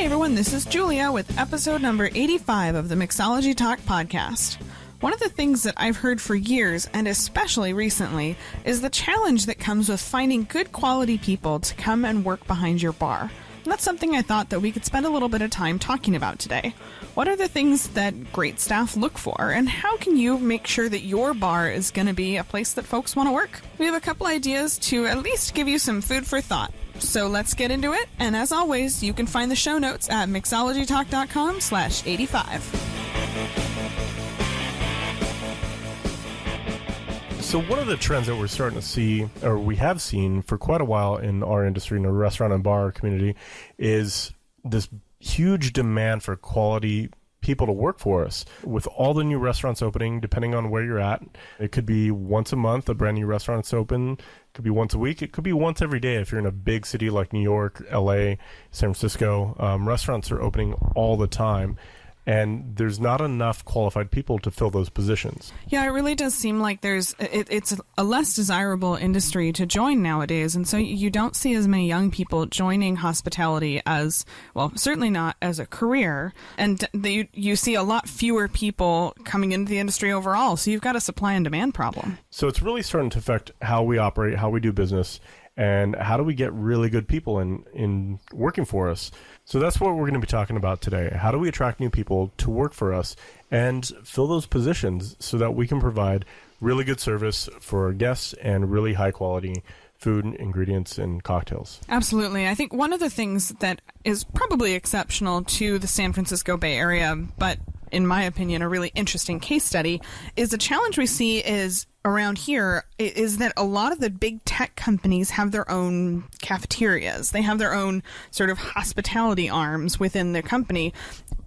Hey everyone, this is Julia with episode number 85 of the Mixology Talk podcast. One of the things that I've heard for years, and especially recently, is the challenge that comes with finding good quality people to come and work behind your bar. And that's something I thought that we could spend a little bit of time talking about today. What are the things that great staff look for, and how can you make sure that your bar is going to be a place that folks want to work? We have a couple ideas to at least give you some food for thought. So let's get into it, and as always, you can find the show notes at mixologytalk.com/85. So one of the trends that we're starting to see, or we have seen for quite a while in our industry, in the restaurant and bar community, is this huge demand for quality people to work for us. With all the new restaurants opening, depending on where you're at, it could be once a month, a brand new restaurant's open. It could be once a week. It could be once every day if you're in a big city like New York, LA, San Francisco. Restaurants are opening all the time. And there's not enough qualified people to fill those positions. Yeah, it really does seem like it's a less desirable industry to join nowadays. And so you don't see as many young people joining hospitality as, well, certainly not as a career. And you see a lot fewer people coming into the industry overall. So you've got a supply and demand problem. So it's really starting to affect how we operate, how we do business, and how do we get really good people in working for us. So that's what we're going to be talking about today. How do we attract new people to work for us and fill those positions so that we can provide really good service for our guests and really high quality food, ingredients, and cocktails? Absolutely. I think one of the things that is probably exceptional to the San Francisco Bay Area, but in my opinion, a really interesting case study, is the challenge we see is around here is that a lot of the big tech companies have their own cafeterias. They have their own sort of hospitality arms within their company,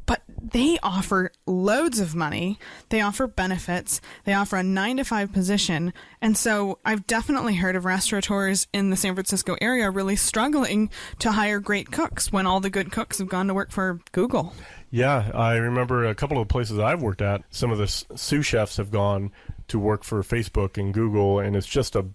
but they offer loads of money. They offer benefits. They offer a 9-to-5 position. And so I've definitely heard of restaurateurs in the San Francisco area really struggling to hire great cooks when all the good cooks have gone to work for Google. Yeah, I remember a couple of places I've worked at, some of the sous chefs have gone to work for Facebook and Google, and it's just a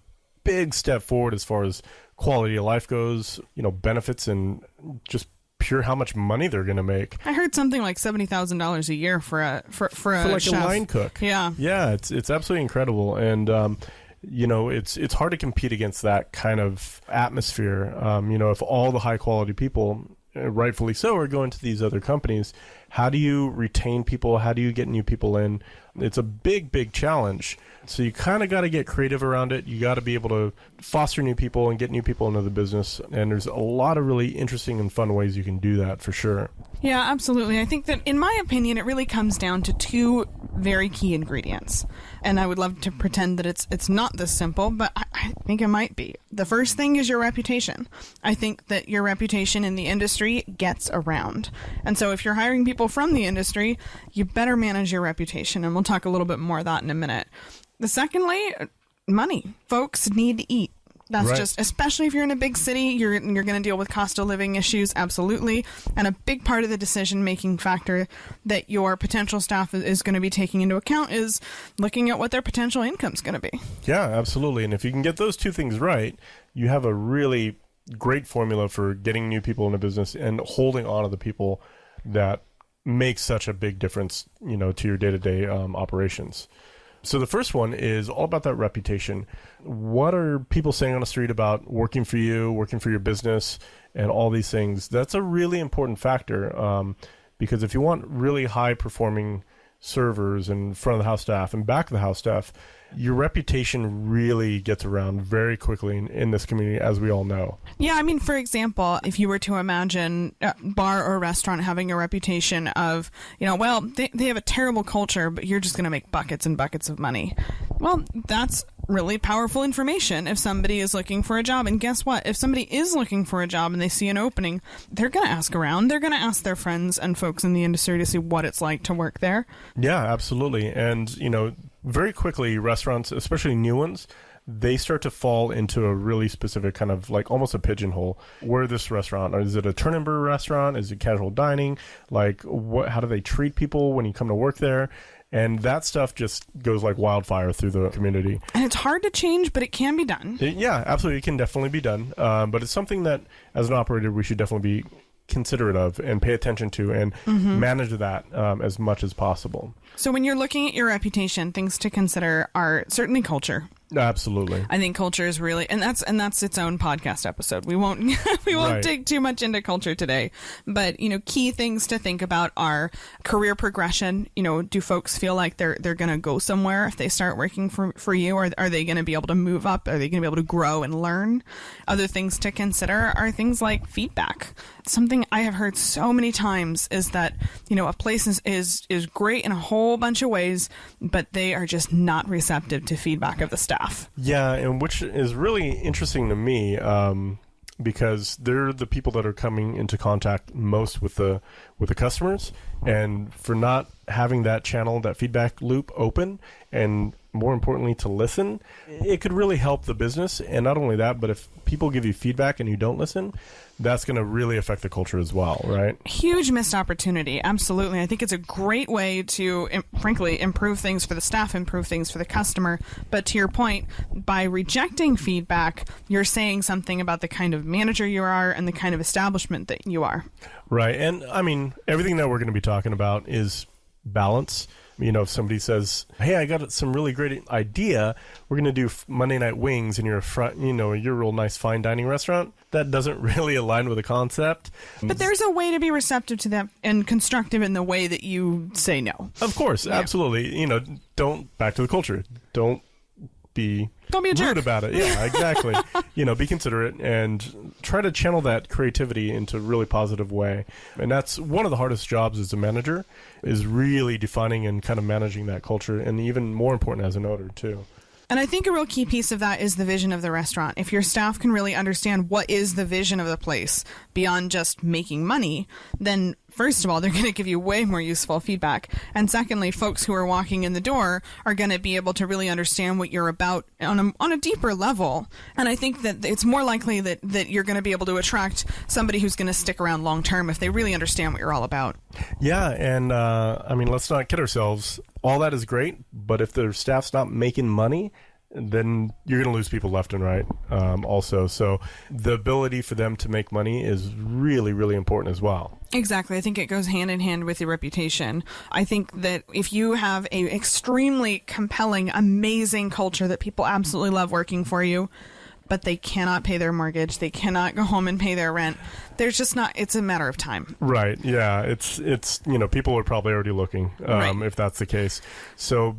big step forward as far as quality of life goes, benefits, and just pure how much money they're going to make. I heard something like $70,000 a year for a like chef. A line cook. Yeah, it's absolutely incredible, and it's hard to compete against that kind of atmosphere. If all the high quality people, rightfully so, are going to these other companies, how do you retain people? How do you get new people in? It's a big challenge. So you kind of got to get creative around it. You got to be able to foster new people and get new people into the business. And there's a lot of really interesting and fun ways you can do that for sure. Yeah, absolutely. I think that, in my opinion, it really comes down to two very key ingredients. And I would love to pretend that it's not this simple, but I think it might be. The first thing is your reputation. I think that your reputation in the industry gets around. And so if you're hiring people from the industry, you better manage your reputation. And we'll talk a little bit more of that in a minute. Secondly, money. Folks need to eat. That's right. Just, especially if you're in a big city, you're going to deal with cost of living issues, absolutely. And a big part of the decision-making factor that your potential staff is going to be taking into account is looking at what their potential income is going to be. Yeah, absolutely. And if you can get those two things right, you have a really great formula for getting new people in a business and holding on to the people that make such a big difference, to your day-to-day operations. So the first one is all about that reputation. What are people saying on the street about working for you, working for your business, and all these things? That's a really important factor because if you want really high-performing servers and front-of-the-house staff and back-of-the-house staff, your reputation really gets around very quickly in this community, as we all know. Yeah, I mean, for example, if you were to imagine a bar or a restaurant having a reputation of, they have a terrible culture, but you're just going to make buckets and buckets of money. Well, that's really powerful information if somebody is looking for a job. And guess what? If somebody is looking for a job and they see an opening, they're going to ask around. They're going to ask their friends and folks in the industry to see what it's like to work there. Yeah, absolutely. And, very quickly, restaurants, especially new ones, they start to fall into a really specific kind of like almost a pigeonhole. Where this restaurant? Is it a turn and burn restaurant? Is it casual dining? Like, how do they treat people when you come to work there? And that stuff just goes like wildfire through the community. And it's hard to change, but it can be done. Yeah, absolutely. It can definitely be done. But it's something that, as an operator, we should definitely be considerate of and pay attention to and manage that as much as possible. So when you're looking at your reputation, things to consider are certainly culture. Absolutely. I think culture is really, and that's its own podcast episode. We won't Right. dig too much into culture today, but key things to think about are career progression. Do folks feel like they're going to go somewhere if they start working for you, or are they going to be able to move up? Are they going to be able to grow and learn? Other things to consider are things like feedback. Something I have heard so many times is that a place is great in a whole bunch of ways, but they are just not receptive to feedback of the staff. Yeah, and which is really interesting to me because they're the people that are coming into contact most with the customers, and for not having that channel, that feedback loop open, and more importantly to listen, it could really help the business. And not only that, but if people give you feedback and you don't listen, that's going to really affect the culture as well, right? Huge missed opportunity. Absolutely. I think it's a great way to, frankly, improve things for the staff, improve things for the customer. But to your point, by rejecting feedback, you're saying something about the kind of manager you are and the kind of establishment that you are. Right. And I mean, everything that we're going to be talking about is balance. If somebody says, hey, I got some really great idea, we're going to do Monday Night Wings and you're you're a real nice fine dining restaurant, that doesn't really align with the concept. But there's a way to be receptive to that and constructive in the way that you say no. Of course, absolutely. Back to the culture. Don't be a rude jerk about it. Yeah, exactly. Be considerate and try to channel that creativity into a really positive way. And that's one of the hardest jobs as a manager, is really defining and kind of managing that culture, and even more important as an owner too. And I think a real key piece of that is the vision of the restaurant. If your staff can really understand what is the vision of the place beyond just making money, then first of all, they're going to give you way more useful feedback. And secondly, folks who are walking in the door are going to be able to really understand what you're about on a deeper level. And I think that it's more likely that you're going to be able to attract somebody who's going to stick around long term if they really understand what you're all about. Yeah, and let's not kid ourselves. All that is great, but if their staff's not making money, then you're going to lose people left and right also. So the ability for them to make money is really, really important as well. Exactly. I think it goes hand in hand with your reputation. I think that if you have a extremely compelling, amazing culture that people absolutely love working for you, but they cannot pay their mortgage, they cannot go home and pay their rent, there's just not, it's a matter of time. Right. Yeah. It's people are probably already looking if that's the case. So,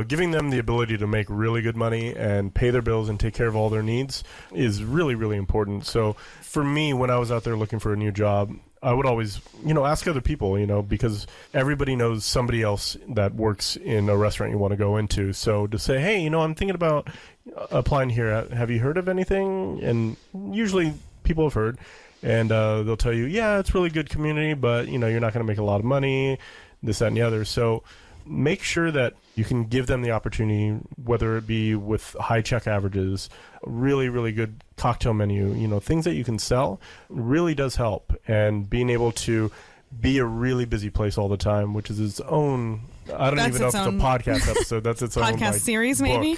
giving them the ability to make really good money and pay their bills and take care of all their needs is really, really important. So for me, when I was out there looking for a new job, I would always, ask other people, because everybody knows somebody else that works in a restaurant you want to go into. So to say, hey, I'm thinking about applying here. Have you heard of anything? And usually people have heard. And they'll tell you, yeah, it's really good community, but, you're not going to make a lot of money, this, that, and the other. So make sure that you can give them the opportunity, whether it be with high check averages, really, really good cocktail menu, things that you can sell really does help. And being able to be a really busy place all the time, which is its own, I don't even know if it's a podcast episode. That's its own podcast series, maybe.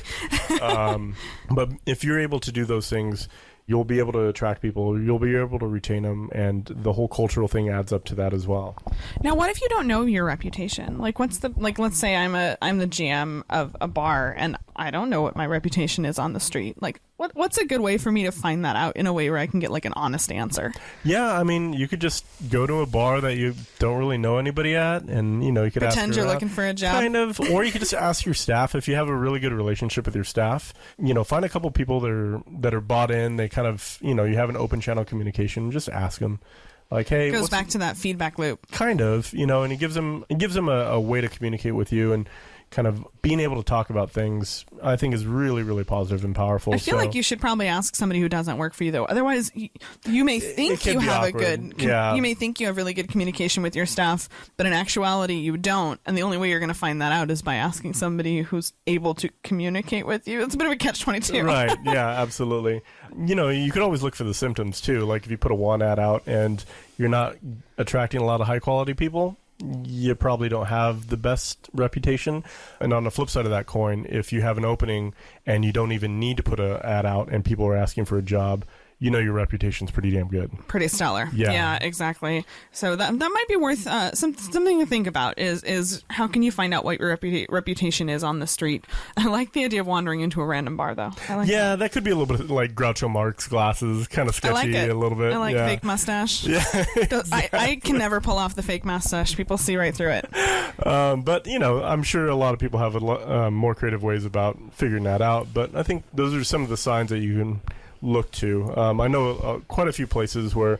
But if you're able to do those things, you'll be able to attract people, you'll be able to retain them, and the whole cultural thing adds up to that as well. Now, what if you don't know your reputation? Let's say I'm the GM of a bar and I don't know what my reputation is on the street. What's a good way for me to find that out in a way where I can get an honest answer? Yeah, you could just go to a bar that you don't really know anybody at, and you could pretend you're looking for a job, kind of, or you could just ask your staff if you have a really good relationship with your staff. Find a couple people that are bought in. They kind of, you have an open channel communication. Just ask them. Hey, it goes back to that feedback loop. Kind of, and it gives them a way to communicate with you, and kind of being able to talk about things, I think, is really, really positive and powerful. I feel like you should probably ask somebody who doesn't work for you, though. Otherwise, you may think you have you may think you have really good communication with your staff, but in actuality, you don't. And the only way you're going to find that out is by asking somebody who's able to communicate with you. It's a bit of a catch-22. Right. Yeah, absolutely. You could always look for the symptoms, too. Like if you put a want ad out and you're not attracting a lot of high-quality people, you probably don't have the best reputation. And on the flip side of that coin, if you have an opening and you don't even need to put an ad out and people are asking for a job, you know your reputation's pretty damn good. Pretty stellar. Yeah. Exactly. So that might be worth something to think about is how can you find out what your reputation is on the street. I like the idea of wandering into a random bar, though. I like that could be a little bit like Groucho Marx glasses, kind of sketchy I like it. a little bit. I like fake mustache. Yeah. I can never pull off the fake mustache. People see right through it. But, I'm sure a lot of people have more creative ways about figuring that out. But I think those are some of the signs that you can look to. I know quite a few places where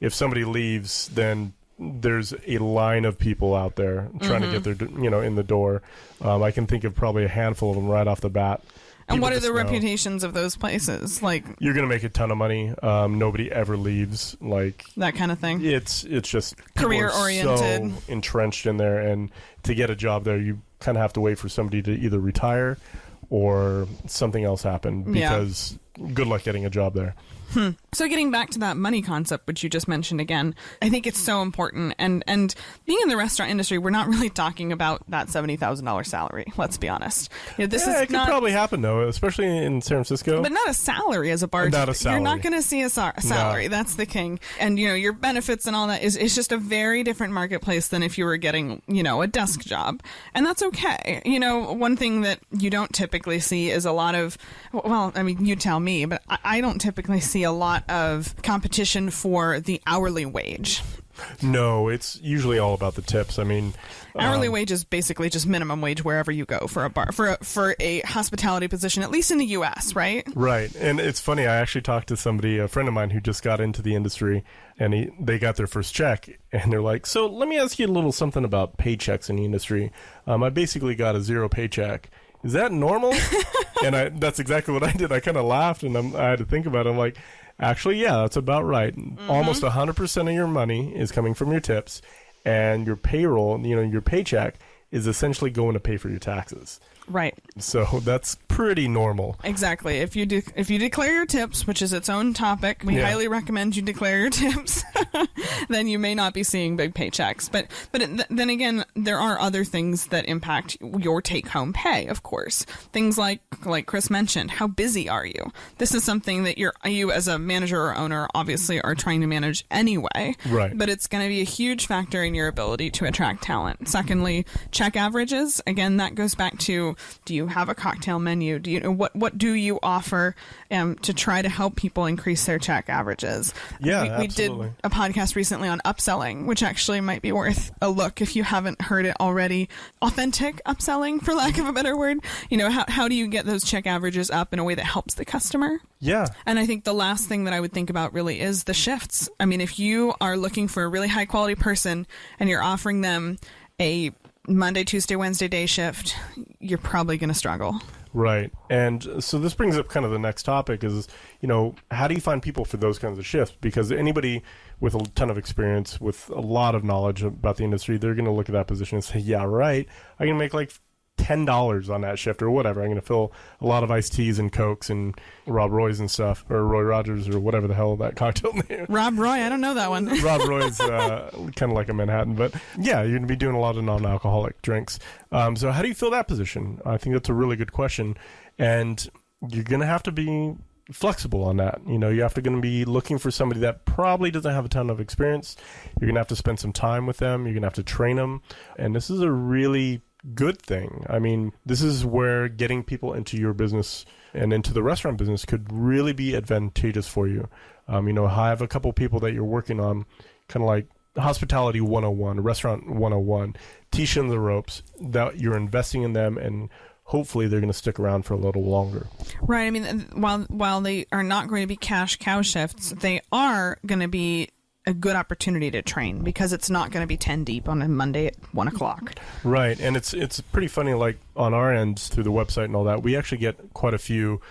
if somebody leaves, then there's a line of people out there trying to get their, in the door. I can think of probably a handful of them right off the bat. And what are the reputations of those places? Like, you're going to make a ton of money. Nobody ever leaves. Like that kind of thing. It's just career oriented, so entrenched in there, and to get a job there, you kind of have to wait for somebody to either retire or something else happen. Because good luck getting a job there. So getting back to that money concept, which you just mentioned again, I think it's so important. And being in the restaurant industry, we're not really talking about that $70,000 salary. Let's be honest. This is it could probably happen though, especially in San Francisco. But not a salary as a bartender. Not a salary. You're not going to see a salary. No. That's the king. And your benefits and all that is just a very different marketplace than if you were getting a desk job, and that's okay. One thing that you don't typically see is a lot of you tell me, but I don't typically see a lot of competition for the hourly wage. No, it's usually all about the tips. Hourly wage is basically just minimum wage wherever you go for a bar, for a hospitality position, at least in the U.S., right? Right. And it's funny, I actually talked to somebody, a friend of mine who just got into the industry, and they got their first check, and they're like, so let me ask you a little something about paychecks in the industry. I basically got a zero paycheck. Is that normal? And that's exactly what I did. I kind of laughed, and I had to think about it. I'm like, actually, yeah, that's about right. Almost 100% of your money is coming from your tips, and your payroll, your paycheck is essentially going to pay for your taxes. Right. So that's pretty normal. Exactly. If you declare your tips, which is its own topic, we highly recommend you declare your tips. Then you may not be seeing big paychecks. But then again, there are other things that impact your take-home pay. Of course, things like Chris mentioned. How busy are you? This is something that you as a manager or owner obviously are trying to manage anyway. Right. But it's going to be a huge factor in your ability to attract talent. Secondly, check averages. Again, that goes back to, do you have a cocktail menu? Do you know what do you offer to try to help people increase their check averages? Yeah, we did a podcast recently on upselling, which actually might be worth a look if you haven't heard it already. Authentic upselling, for lack of a better word. How do you get those check averages up in a way that helps the customer? Yeah. And I think the last thing that I would think about really is the shifts. If you are looking for a really high quality person and you're offering them a Monday, Tuesday, Wednesday day shift, you're probably going to struggle. Right. And so this brings up kind of the next topic is, how do you find people for those kinds of shifts? Because anybody with a ton of experience, with a lot of knowledge about the industry, they're going to look at that position and say, yeah, right, I can make like $10 on that shift or whatever. I'm going to fill a lot of iced teas and Cokes and Rob Roy's and stuff, or Roy Rogers or whatever the hell that cocktail name. Rob Roy, I don't know that one. Rob Roy's kind of like a Manhattan, but yeah, you're going to be doing a lot of non-alcoholic drinks. So how do you fill that position? I think that's a really good question, and you're going to have to be flexible on that. You have to going to be looking for somebody that probably doesn't have a ton of experience. You're going to have to spend some time with them. You're going to have to train them, and this is a really good thing. This is where getting people into your business and into the restaurant business could really be advantageous for you. I have a couple people that you're working on, kind of like hospitality 101, restaurant 101, teach them the ropes, that you're investing in them, and hopefully they're going to stick around for a little longer. Right. While they are not going to be cash cow shifts, they are going to be a good opportunity to train, because it's not going to be 10 deep on a Monday at 1 o'clock. Right. And it's pretty funny, like on our end through the website and all that, we actually get quite a few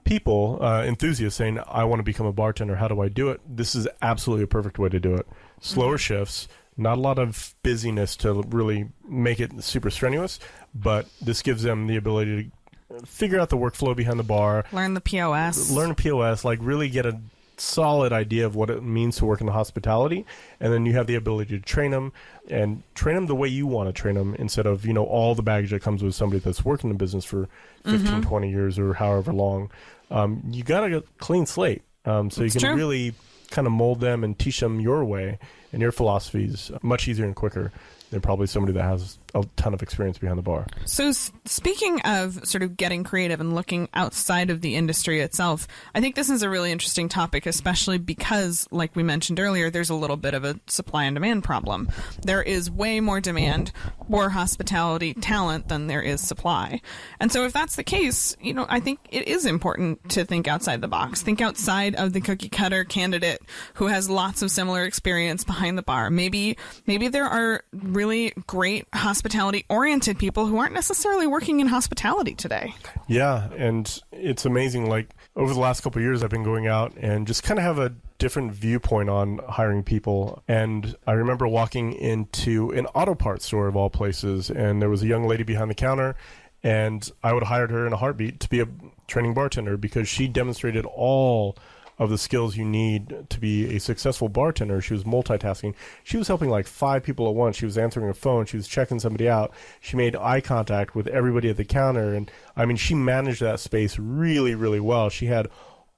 people, enthusiasts saying, I want to become a bartender. How do I do it? This is absolutely a perfect way to do it. Slower shifts, not a lot of busyness to really make it super strenuous, but this gives them the ability to figure out the workflow behind the bar. Learn the POS, like really get a solid idea of what it means to work in the hospitality, and then you have the ability to train them the way you want to train them, instead of all the baggage that comes with somebody that's worked in the business for 15 20 years or however long. You got a clean slate. So you can really kind of mold them and teach them your way and your philosophies much easier and quicker than probably somebody that has a ton of experience behind the bar. So speaking of sort of getting creative and looking outside of the industry itself, I think this is a really interesting topic, especially because, like we mentioned earlier, there's a little bit of a supply and demand problem. There is way more demand for hospitality talent than there is supply. And so if that's the case, I think it is important to think outside the box. Think outside of the cookie cutter candidate who has lots of similar experience behind the bar. Maybe there are really great hospitality-oriented people who aren't necessarily working in hospitality today. Yeah, and it's amazing. Like, over the last couple of years, I've been going out and just kind of have a different viewpoint on hiring people. And I remember walking into an auto parts store, of all places, and there was a young lady behind the counter, and I would have hired her in a heartbeat to be a training bartender because she demonstrated all of the skills you need to be a successful bartender. She was multitasking. She was helping like 5 people at once. She was answering a phone. She was checking somebody out. She made eye contact with everybody at the counter. And I mean, she managed that space really, really well. She had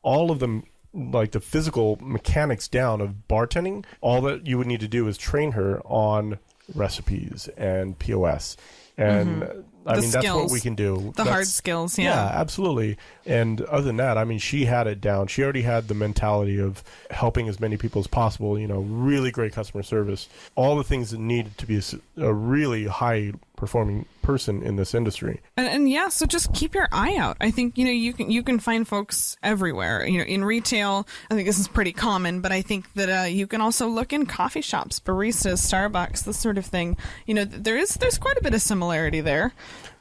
all of them, like the physical mechanics down of bartending. All that you would need to do is train her on recipes and POS. And I mean, that's what we can do. The hard skills, yeah, absolutely. And other than that, I mean, she had it down. She already had the mentality of helping as many people as possible, really great customer service, all the things that needed to be a really high performing person in this industry. And yeah, so just keep your eye out. I think, you can find folks everywhere. In retail, I think this is pretty common, but I think that you can also look in coffee shops, baristas, Starbucks, this sort of thing. There's quite a bit of similarity there.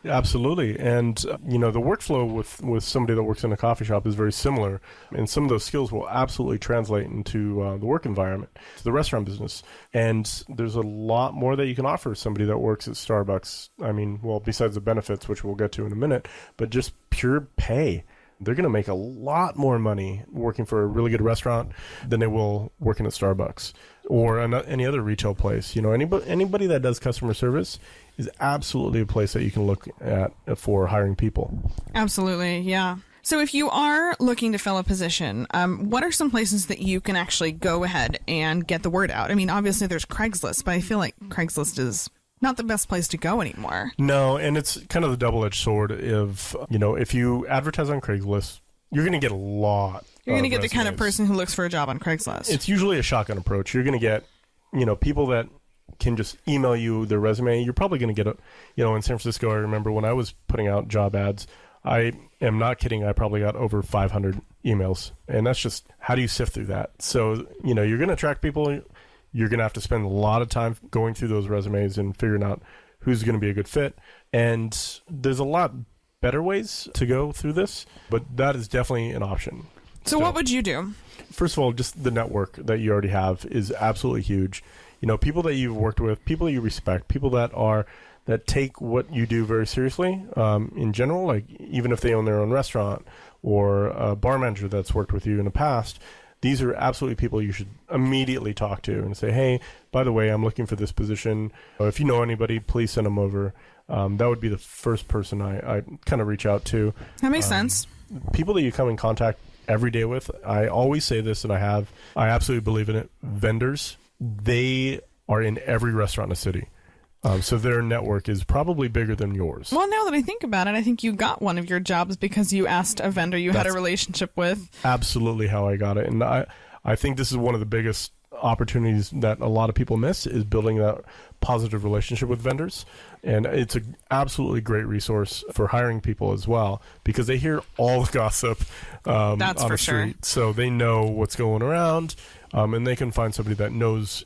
Absolutely. And, the workflow with somebody that works in a coffee shop is very similar. And some of those skills will absolutely translate into the work environment, to the restaurant business. And there's a lot more that you can offer somebody that works at Starbucks. I mean, well, besides the benefits, which we'll get to in a minute, but just pure pay. They're going to make a lot more money working for a really good restaurant than they will working at Starbucks or any other retail place. Anybody that does customer service is absolutely a place that you can look at for hiring people. Absolutely, yeah. So if you are looking to fill a position, what are some places that you can actually go ahead and get the word out? I mean, obviously there's Craigslist, but I feel like Craigslist is not the best place to go anymore. No, and it's kind of the double-edged sword of, if you advertise on Craigslist, you're going to get a lot. You're going to get the kind of person who looks for a job on Craigslist. It's usually a shotgun approach. You're going to get, people that can just email you their resume. You're probably going to get in San Francisco, I remember when I was putting out job ads, I am not kidding, I probably got over 500 emails. And that's just, how do you sift through that? So, you're going to attract people. You're going to have to spend a lot of time going through those resumes and figuring out who's going to be a good fit. And there's a lot better ways to go through this, but that is definitely an option. So what would you do? First of all, just the network that you already have is absolutely huge. People that you've worked with, people that you respect, people that take what you do very seriously in general, like even if they own their own restaurant or a bar manager that's worked with you in the past. These are absolutely people you should immediately talk to and say, hey, by the way, I'm looking for this position. If you know anybody, please send them over. That would be the first person I kind of reach out to. That makes sense. People that you come in contact every day with, I always say this, and I absolutely believe in it. Vendors, they are in every restaurant in the city. So their network is probably bigger than yours. Well, now that I think about it, I think you got one of your jobs because you asked a vendor you had a relationship with. Absolutely how I got it. And I think this is one of the biggest opportunities that a lot of people miss is building that positive relationship with vendors. And it's an absolutely great resource for hiring people as well because they hear all the gossip on the street. Sure. So they know what's going around and they can find somebody that knows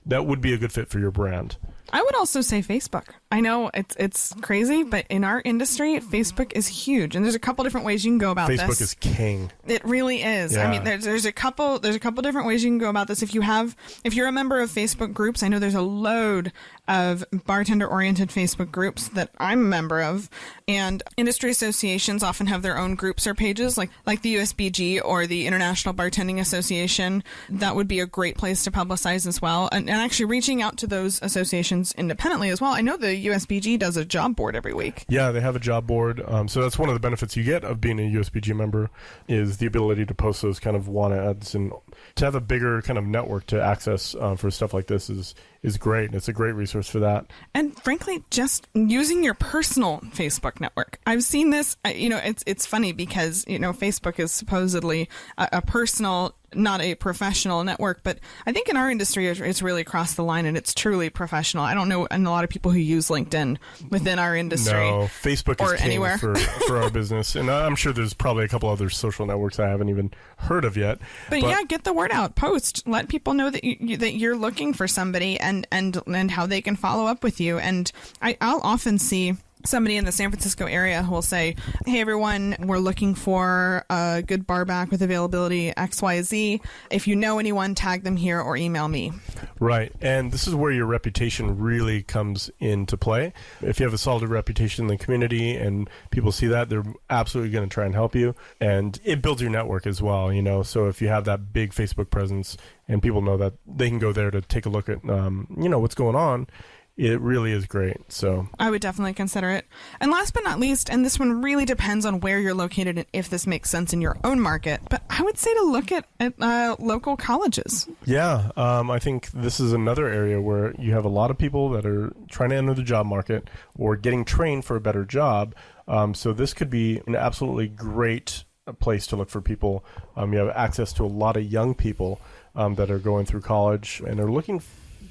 that would be a good fit for your brand. I would also say Facebook. I know it's crazy, but in our industry, Facebook is huge, and there's a couple different ways you can go about this. Facebook is king. It really is. Yeah. I mean, there's a couple different ways you can go about this. If you're a member of Facebook groups, I know there's a load of bartender-oriented Facebook groups that I'm a member of, and industry associations often have their own groups or pages, like the USBG or the International Bartending Association. That would be a great place to publicize as well, and actually reaching out to those associations organizations independently as well. I know the USBG does a job board every week. Yeah, they have a job board. So that's one of the benefits you get of being a USBG member is the ability to post those kind of want ads, and to have a bigger kind of network to access for stuff like this is great. It's a great resource for that. And frankly, just using your personal Facebook network. I've seen this, it's funny because, Facebook is supposedly a personal, not a professional network, but I think in our industry, it's really crossed the line and it's truly professional. I don't know, and a lot of people who use LinkedIn within our industry. No, Facebook is king anywhere. for our business. And I'm sure there's probably a couple other social networks I haven't even heard of yet. But yeah, get the word out. Post. Let people know that that you're looking for somebody and how they can follow up with you. And I'll often see somebody in the San Francisco area who will say, hey, everyone, we're looking for a good bar back with availability XYZ. If you know anyone, tag them here or email me. Right. And this is where your reputation really comes into play. If you have a solid reputation in the community and people see that, they're absolutely going to try and help you. And it builds your network as well, So if you have that big Facebook presence and people know that, they can go there to take a look at, what's going on. It really is great. So I would definitely consider it. And last but not least, and this one really depends on where you're located and if this makes sense in your own market, but I would say to look at local colleges. Yeah, I think this is another area where you have a lot of people that are trying to enter the job market or getting trained for a better job. So this could be an absolutely great place to look for people. You have access to a lot of young people that are going through college and are looking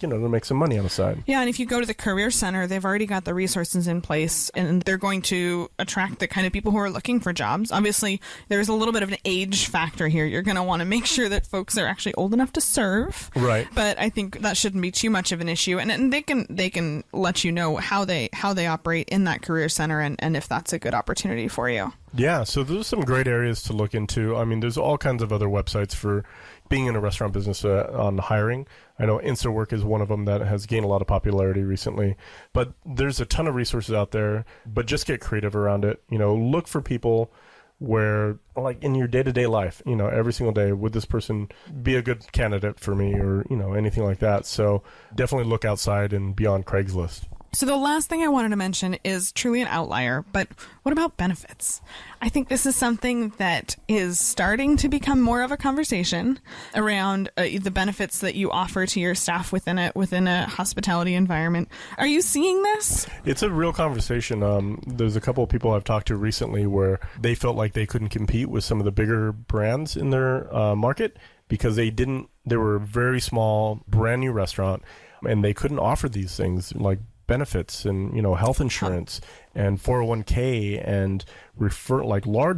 to make some money on the side. Yeah, and if you go to the Career Center, they've already got the resources in place, and they're going to attract the kind of people who are looking for jobs. Obviously, there's a little bit of an age factor here. You're going to want to make sure that folks are actually old enough to serve. Right. But I think that shouldn't be too much of an issue, and they can let you know how they operate in that Career Center and if that's a good opportunity for you. Yeah, so there's some great areas to look into. I mean, there's all kinds of other websites for being in a restaurant business on hiring. I know InstaWork is one of them that has gained a lot of popularity recently. But there's a ton of resources out there, but just get creative around it. Look for people where, like in your day-to-day life, every single day, would this person be a good candidate for me or, anything like that. So definitely look outside and beyond Craigslist. So the last thing I wanted to mention is truly an outlier, but what about benefits? I think this is something that is starting to become more of a conversation around the benefits that you offer to your staff within a hospitality environment. Are you seeing this? It's a real conversation. There's a couple of people I've talked to recently where they felt like they couldn't compete with some of the bigger brands in their market because they were a very small, brand new restaurant, and they couldn't offer these things like benefits and health insurance and 401k and large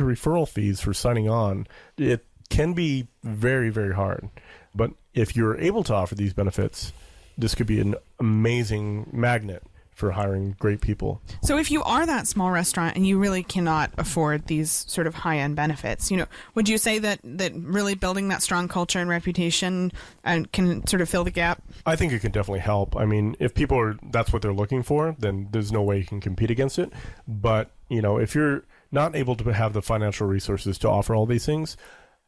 referral fees for signing on. It can be very, very hard, but if you're able to offer these benefits, this could be an amazing magnet for hiring great people. So if you are that small restaurant and you really cannot afford these sort of high-end benefits, would you say that really building that strong culture and reputation can sort of fill the gap? I think it can definitely help. I mean, if that's what they're looking for, then there's no way you can compete against it. But, if you're not able to have the financial resources to offer all these things,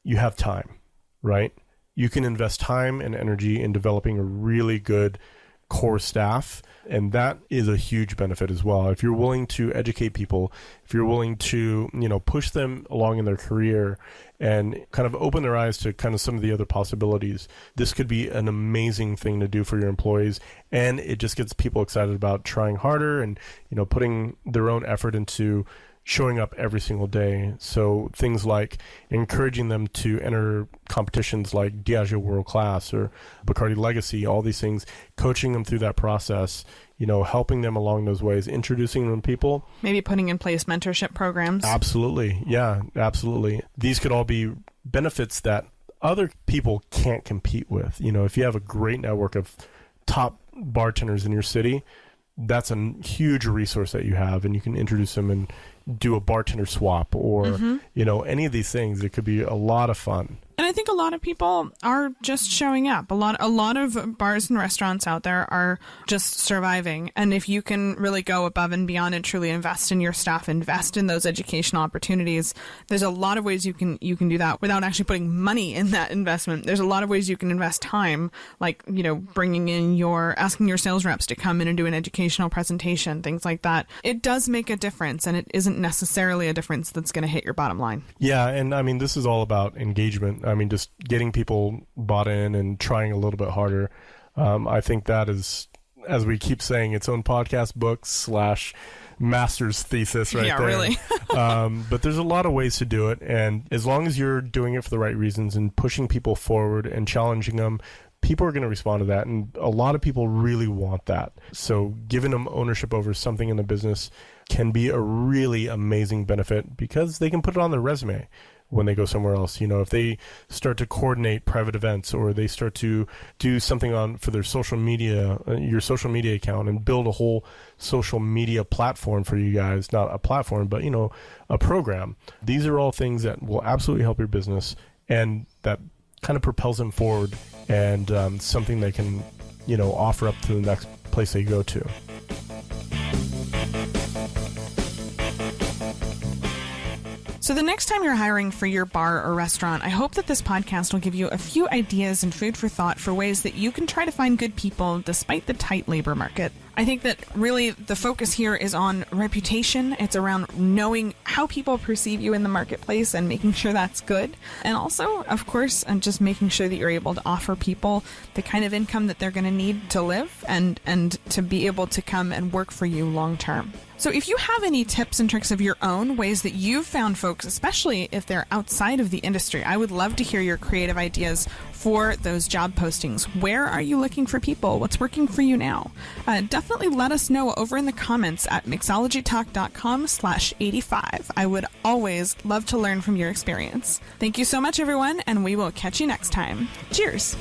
you have time, right? You can invest time and energy in developing a really good core staff, and that is a huge benefit as well. If you're willing to educate people, if you're willing to push them along in their career and kind of open their eyes to kind of some of the other possibilities, this could be an amazing thing to do for your employees, and it just gets people excited about trying harder and putting their own effort into showing up every single day. So things like encouraging them to enter competitions like Diageo World Class or Bacardi Legacy, all these things, coaching them through that process, helping them along those ways, introducing them to people. Maybe putting in place mentorship programs. Absolutely. Yeah, absolutely. These could all be benefits that other people can't compete with. If you have a great network of top bartenders in your city, that's a huge resource that you have, and you can introduce them and do a bartender swap or, any of these things. It could be a lot of fun. And I think a lot of people are just showing up. A lot of bars and restaurants out there are just surviving. And if you can really go above and beyond and truly invest in your staff, invest in those educational opportunities, there's a lot of ways you can do that without actually putting money in that investment. There's a lot of ways you can invest time, like, asking your sales reps to come in and do an educational presentation, things like that. It does make a difference, and it isn't necessarily a difference that's going to hit your bottom line. Yeah, and I mean, this is all about engagement. I mean, just getting people bought in and trying a little bit harder. I think that is, as we keep saying, its own podcast book / master's thesis right there. Yeah, really. But there's a lot of ways to do it, and as long as you're doing it for the right reasons and pushing people forward and challenging them, people are going to respond to that, and a lot of people really want that. So giving them ownership over something in the business can be a really amazing benefit because they can put it on their resume when they go somewhere else. If they start to coordinate private events, or they start to do something for their social media, your social media account, and build a whole social media platform for you guys, not a platform, but, a program. These are all things that will absolutely help your business, and that kind of propels them forward, and something they can, offer up to the next place they go to. So the next time you're hiring for your bar or restaurant, I hope that this podcast will give you a few ideas and food for thought for ways that you can try to find good people despite the tight labor market. I think that really the focus here is on reputation. It's around knowing how people perceive you in the marketplace and making sure that's good. And also, of course, and just making sure that you're able to offer people the kind of income that they're going to need to live and to be able to come and work for you long term. So if you have any tips and tricks of your own, ways that you've found folks, especially if they're outside of the industry, I would love to hear your creative ideas for those job postings. Where are you looking for people? What's working for you now? Definitely let us know over in the comments at mixologytalk.com/85. I would always love to learn from your experience. Thank you so much, everyone, and we will catch you next time. Cheers!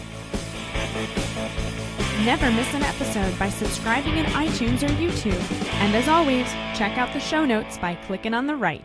Never miss an episode by subscribing in iTunes or YouTube. And as always, check out the show notes by clicking on the right.